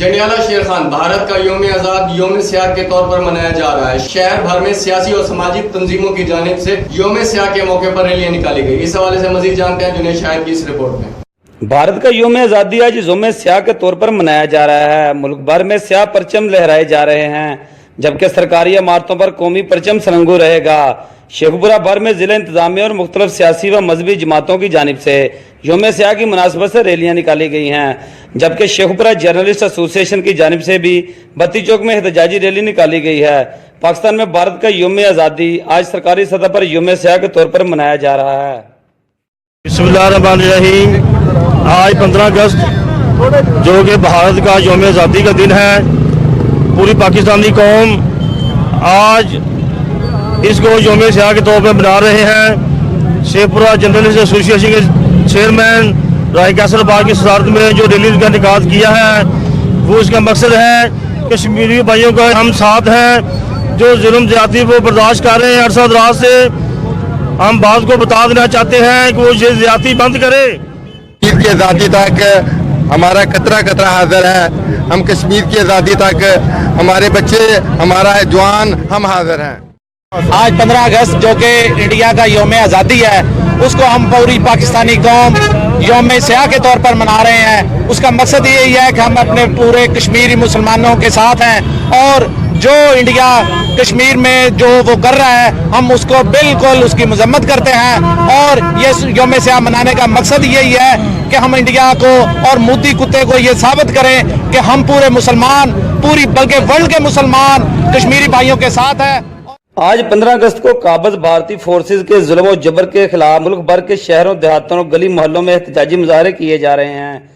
जंडियाला शेर खान भारत का यौम आज़ाद यौम सियाह के तौर पर मनाया जा रहा है। शहर भर में सियासी और सामाजिक तंजीमों की जानिब से यौम सियाह के मौके पर रैलियां निकाली गई। इस हवाले से मजीद जानते हैं जुनैद शाहिद की इस रिपोर्ट में। भारत का यौम आज़ादी आज यौम सियाह के तौर पर मनाया जा रहा है। मुल्क भर में सियाह परचम लहराए जा रहे हैं, जबकि सरकारी इमारतों पर कौमी परचम सरंगू रहेगा। शेखपुरा भर में जिला इंतजामिया और मुख्तलिफ सियासी व मजहबी जमातों की जानिब से यौम सियाह की मुनासबत से रैलियां निकाली गई हैं, जबकि शेखपुरा जर्नलिस्ट एसोसिएशन की जानिब से भी बत्ती चौक में एहतजाजी रैली निकाली गई है। पाकिस्तान में भारत का यौम आज़ादी आज सरकारी सतह पर यौम सियाह के तौर पर मनाया जा रहा है। बिस्मिल्लाहिर्रहमानिर्रहीम। आज 15 अगस्त जो कि भारत का यौम आज़ादी का दिन है, पूरी पाकिस्तानी कौम आज इसको यौम सियाह के तौर पर मना रहे हैं। शेखपुरा जर्नलिस्ट एसोसिएशन के चेयरमैन राय कैसर बाग की सदारत में जो रैली का निकाल किया है, वो इसका मकसद है कश्मीरी भाइयों का हम साथ हैं जो जुल्म ज्यादती वो बर्दाश्त कर रहे हैं अरसा दराज से। हम बात को बता देना चाहते हैं कि वो ये ज्यादती बंद करे। कश्मीर की आज़ादी तक हमारा कतरा कतरा हाजिर है। हम कश्मीर की आज़ादी तक हमारे बच्चे, हमारा जवान, हम हाजिर हैं। आज 15 अगस्त जो कि इंडिया का यौम आज़ादी है, उसको हम पूरी पाकिस्तानी कौम यौम सियाह के तौर पर मना रहे हैं। उसका मकसद यही है कि हम अपने पूरे कश्मीरी मुसलमानों के साथ हैं और जो इंडिया कश्मीर में जो वो कर रहा है, हम उसको बिल्कुल उसकी मजम्मत करते हैं। और ये यौम सियाह मनाने का मकसद यही है कि हम इंडिया को और मोदी कुत्ते को ये साबित करें कि हम पूरे मुसलमान, पूरी बल्कि वर्ल्ड के मुसलमान कश्मीरी भाइयों के साथ हैं। आज 15 अगस्त को काबज भारतीय फोर्सेज के जुल्म और जबर के खिलाफ मुल्क भर के शहरों, देहातों और गली मोहल्लों में एहतजाजी मुजाहरे किए जा रहे हैं।